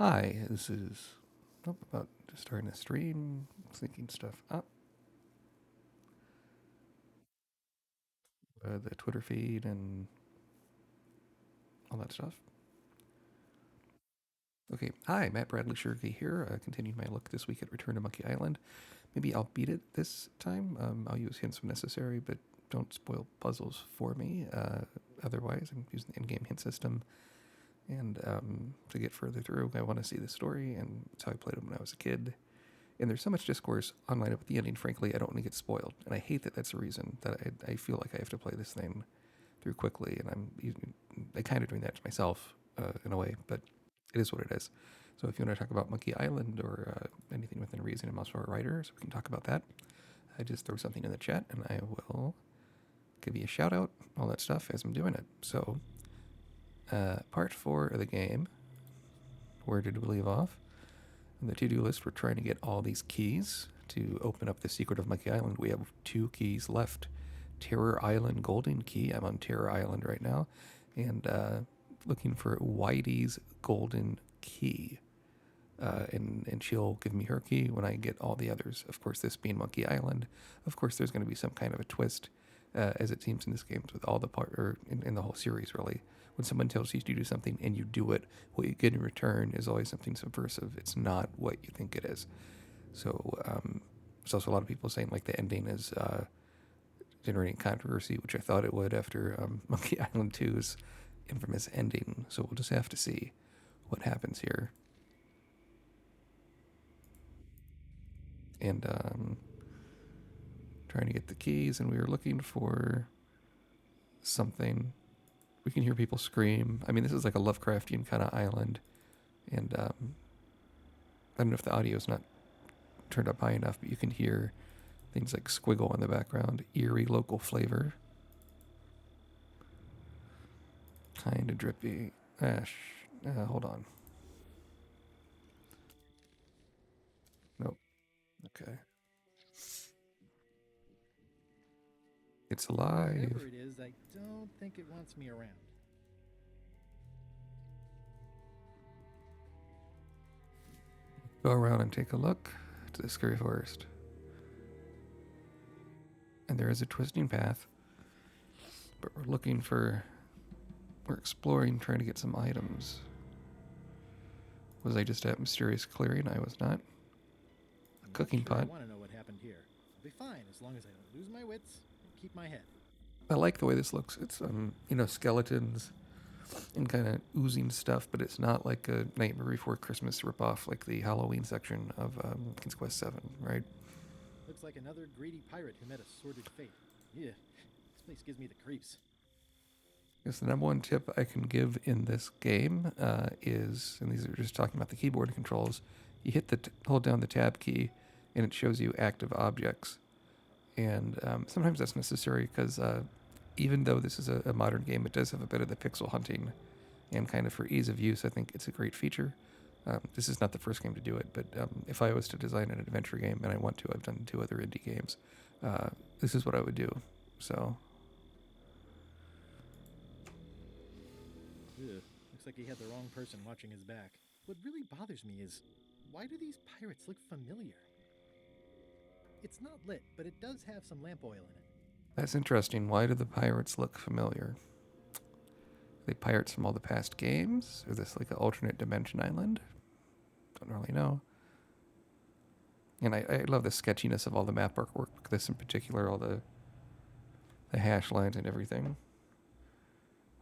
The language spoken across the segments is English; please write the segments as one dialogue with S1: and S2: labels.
S1: Hi, this is about to start a stream, syncing stuff up, the Twitter feed and all that stuff. Okay, hi, Matt Bradley-Tschirgi here, continuing my look this week at Return to Monkey Island. Maybe I'll beat it this time. I'll use hints when necessary, but don't spoil puzzles for me. Otherwise, I'm using the in-game hint system. And to get further through, I want to see the story, and it's how I played it when I was a kid. And there's so much discourse online about the ending, frankly, I don't want to get spoiled. And I hate that that's the reason that I feel like I have to play this thing through quickly. And I kind of doing that to myself in a way, but it is what it is. So if you want to talk about Monkey Island or anything within reason and Mouse Writers, we can talk about that. I just throw something in the chat and I will give you a shout out, all that stuff as I'm doing it. So, part 4 of the game, where did we leave off? On the to-do list, we're trying to get all these keys to open up the secret of Monkey Island. We have 2 keys left. Terror Island Golden Key. I'm on Terror Island right now. And looking for Whitey's Golden Key. And she'll give me her key when I get all the others. Of course, this being Monkey Island, of course, there's going to be some kind of a twist, as it seems in this game with all the part, or in the whole series, really. When someone tells you to do something and you do it, what you get in return is always something subversive. It's not what you think it is. So there's also a lot of people saying like the ending is generating controversy, which I thought it would after Monkey Island 2's infamous ending. So we'll just have to see what happens here. And trying to get the keys, and we were looking for something. We can hear people scream. I mean, this is like a Lovecraftian kind of island, and I don't know if the audio is not turned up high enough, but you can hear things like squiggle in the background, eerie local flavor, kind of drippy. Hold on. Nope. Okay. It's alive.
S2: Whatever it is, I don't think it wants me around.
S1: Go around and take a look to the scary forest. And there is a twisting path, but we're exploring, trying to get some items. Was I just at mysterious clearing? I was not. A
S2: I'm not
S1: cooking
S2: sure I
S1: pot.
S2: want to know what happened here. I'll be fine as long as I don't lose my wits and keep my head.
S1: I like the way this looks. It's skeletons and kind of oozing stuff, but it's not like a Nightmare Before Christmas ripoff like the Halloween section of King's Quest VII, right?
S2: Looks like another greedy pirate who met a sordid fate. Yeah, this place gives me the creeps.
S1: I guess the number one tip I can give in this game is, and these are just talking about the keyboard controls, you hold down the tab key, and it shows you active objects. And sometimes that's necessary because even though this is a modern game, it does have a bit of the pixel hunting, and kind of for ease of use, I think it's a great feature. This is not the first game to do it, but if I was to design an adventure game, and I want to, I've done 2 other indie games, this is what I would do. So,
S2: Ugh, looks like he had the wrong person watching his back. What really bothers me is, why do these pirates look familiar? It's not lit, but it does have some lamp oil in it.
S1: that's interesting. Why do the pirates look familiar? Are they pirates from all the past games? Is this like an alternate dimension island? Don't really know. And I love the sketchiness of all the map artwork. This in particular, all the hash lines and everything.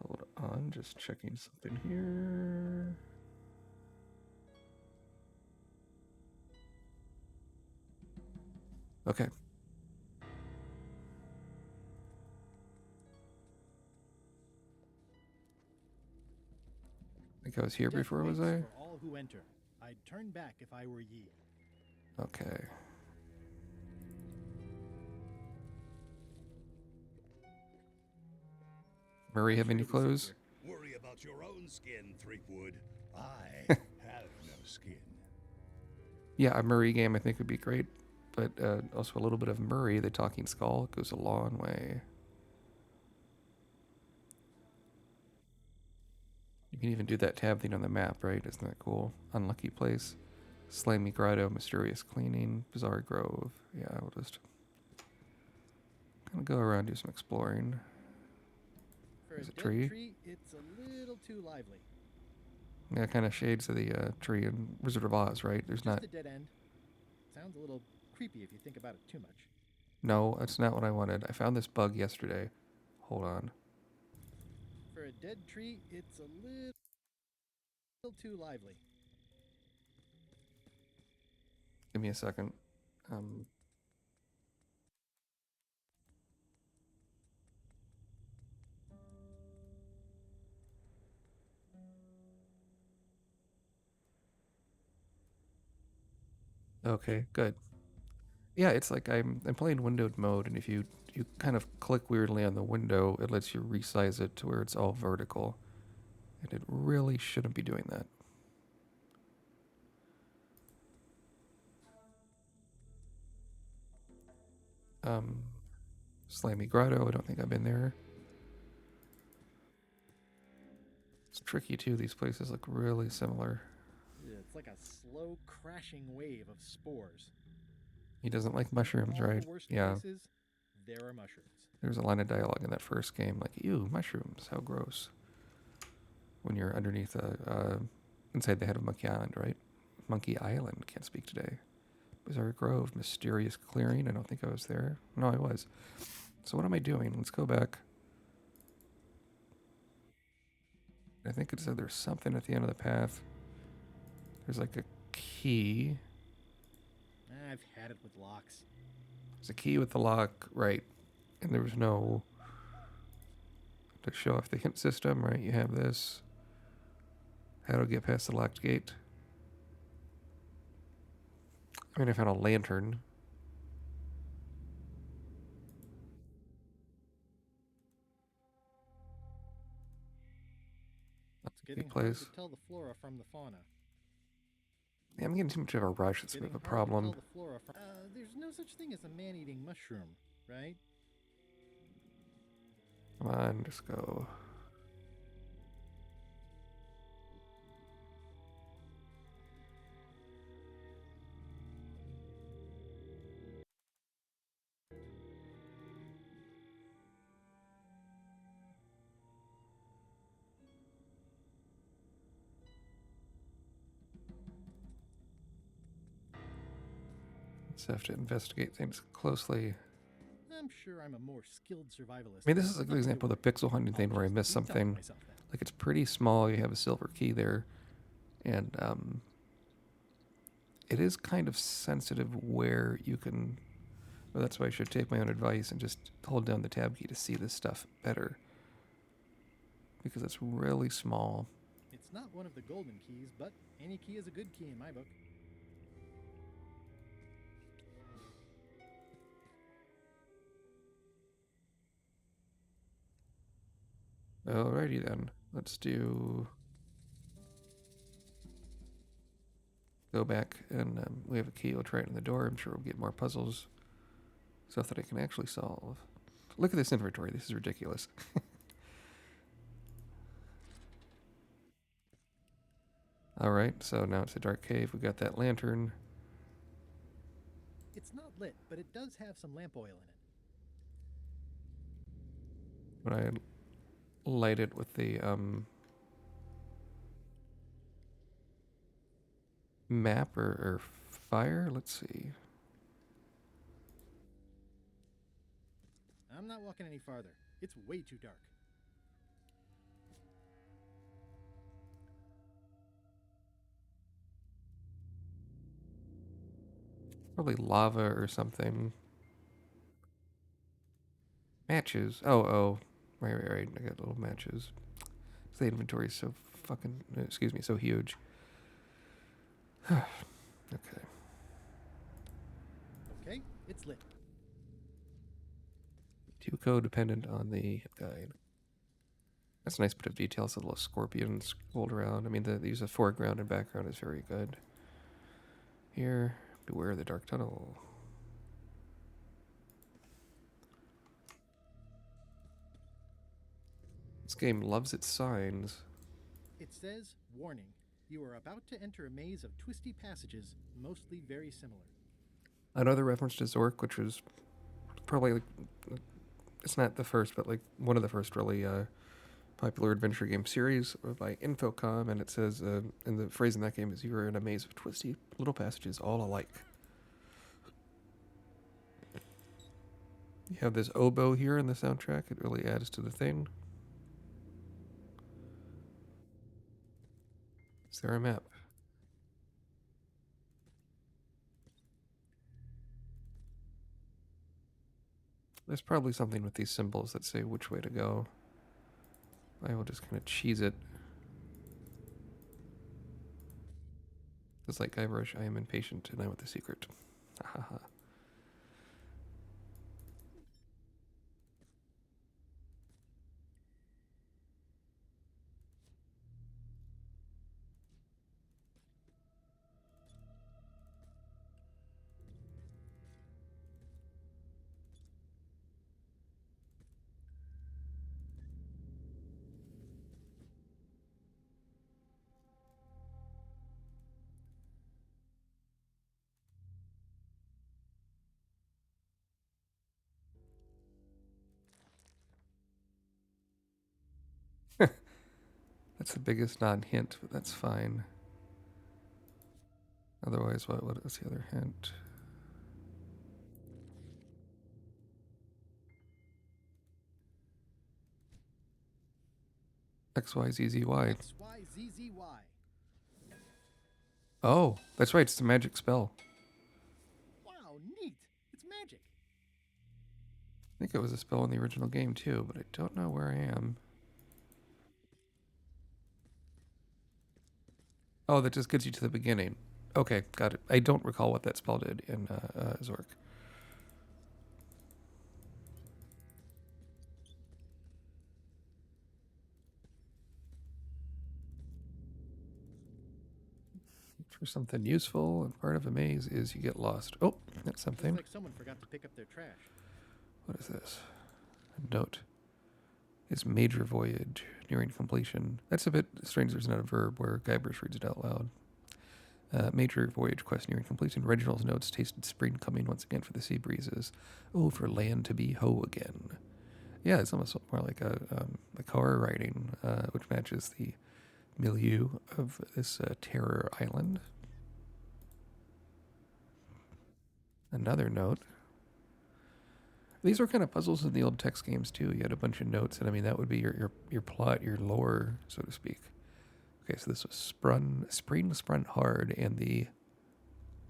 S1: Hold on, just checking something here. Okay. I think I was here
S2: Death
S1: before, was
S2: waits
S1: I?
S2: for all who enter. I'd turn back if I were ye.
S1: Okay. Murray,
S2: I'm
S1: have
S2: sure
S1: any
S2: you'll be safe
S1: clothes?
S2: here.
S3: Worry about your own skin, Threepwood. I have no skin.
S1: Yeah, a Murray game I think would be great. But also a little bit of Murray, the talking skull, goes a long way. You can even do that tab thing on the map, right? Isn't that cool? Unlucky place. Slimy Grotto, Mysterious Cleaning, Bizarre Grove. Yeah, we'll just kind of go around, do some exploring.
S2: For
S1: There's
S2: a
S1: a
S2: dead
S1: tree.
S2: tree, it's a little too lively.
S1: Yeah, kind of shades of the tree in Wizard of Oz, right? There's
S2: Just
S1: not...
S2: a dead end. Sounds a little creepy if you think about it too much.
S1: No, that's not what I wanted. I found this bug yesterday. Hold on.
S2: For a dead tree, it's a little too lively.
S1: Give me a second. Um, okay, good. Yeah, it's like I'm playing windowed mode, and if you kind of click weirdly on the window, it lets you resize it to where it's all vertical, and it really shouldn't be doing that. Um, Slimy Grotto, I don't think I've been there. It's tricky too. These places look really similar.
S2: It's like a slow crashing wave of spores.
S1: He doesn't like
S2: In
S1: mushrooms,
S2: all
S1: right?
S2: the worst
S1: Yeah.
S2: places, there are mushrooms.
S1: There's a line of dialogue in that first game, like, "Ew, mushrooms, how gross." When you're underneath inside the head of Monkey Island, right? Monkey Island, can't speak today. Bizarre Grove, Mysterious Clearing. I don't think I was there. No, I was. So what am I doing? Let's go back. I think it said there's something at the end of the path. There's like a key.
S2: I've had it with locks.
S1: There's a key with the lock, right? And there was no... To show off the hint system, right? You have this. How to get past the locked gate. I mean, I found a lantern.
S2: It's getting hard
S1: Place.
S2: to tell the flora from the fauna.
S1: Yeah, I'm getting too much of a rush. It's a bit of a problem.
S2: There's no such thing as a man-eating mushroom, right?
S1: Come on, just go. Just have to investigate things closely.
S2: I'm sure I'm a more skilled survivalist.
S1: I mean, this is a good example of the pixel hunting thing where I
S2: I'll
S1: missed
S2: just keep telling
S1: something.
S2: myself that.
S1: Like, it's pretty small. You have a silver key there. And it is kind of sensitive where you can... Well, that's why I should take my own advice and just hold down the tab key to see this stuff better. Because it's really small.
S2: It's not one of the golden keys, but any key is a good key in my book.
S1: Alrighty then. Let's do... Go back and we have a key. We'll try it in the door. I'm sure we'll get more puzzles. Stuff that I can actually solve. Look at this inventory. This is ridiculous. Alright, so now it's a dark cave. We got that lantern.
S2: It's not lit, but it does have some lamp oil in it.
S1: When I light it with the map or fire, let's see.
S2: I'm not walking any farther. It's way too dark.
S1: Probably lava or something. Matches. Oh. Right. I got little matches. The inventory is so fucking, excuse me, so huge. Okay.
S2: Okay, it's lit.
S1: Too codependent on the guide. That's a nice bit of details. The little scorpions rolled around. I mean, the use of foreground and background is very good. Here, beware the dark tunnel. This game loves its signs.
S2: It says, warning, you are about to enter a maze of twisty passages, mostly very similar.
S1: Another reference to Zork, which was probably like, it's not the first, but like one of the first really popular adventure game series by Infocom, and it says, and the phrase in that game is, "You are in a maze of twisty little passages, all alike." You have this oboe here in the soundtrack. It really adds to the thing. Is there a map? There's probably something with these symbols that say which way to go. I will just kind of cheese it. Just like Guybrush, I am impatient and I want the secret. Ha ha ha. That's the biggest non-hint, but that's fine. Otherwise, what is the other hint? XYZZY.
S2: XYZZY.
S1: Oh, that's right. It's the magic spell.
S2: Wow, neat. It's magic.
S1: I think it was a spell in the original game too, but I don't know where I am. Oh, that just gets you to the beginning. Okay, got it. I don't recall what that spell did in Zork. For something useful, and part of a maze is you get lost. Oh, that's something.
S2: Looks like someone forgot to pick up their trash.
S1: What is this? A note. It's major voyage nearing completion. That's a bit strange. There's not a verb where Guybrush reads it out loud. Major voyage quest nearing completion. Reginald's notes tasted spring coming once again for the sea breezes. Oh, for land to be ho again. Yeah, it's almost more like a car riding, which matches the milieu of this terror island. Another note. These were kind of puzzles in the old text games too. You had a bunch of notes, and I mean that would be your plot, your lore, so to speak. Okay, so this was spring sprung hard, and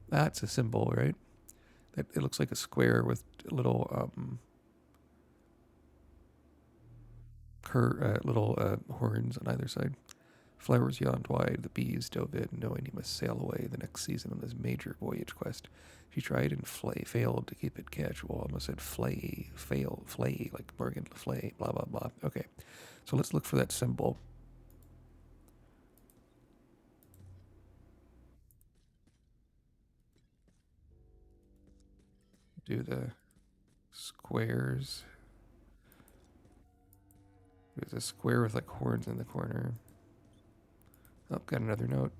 S1: that's a symbol, right? That it looks like a square with little horns on either side. Flowers yawned wide, the bees dove in, knowing he must sail away the next season on his major voyage quest. She tried and failed to keep it casual. Almost said flay, like Morgan Le Fay, blah, blah, blah. Okay, so let's look for that symbol. Do the squares. There's a square with like horns in the corner. Oh, got another note.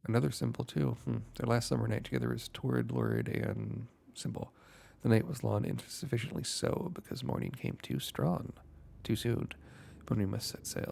S1: Another symbol too. Their last summer night together was torrid, lurid, and symbol. The night was long, insufficiently so, because morning came too strong, too soon. But we must set sail.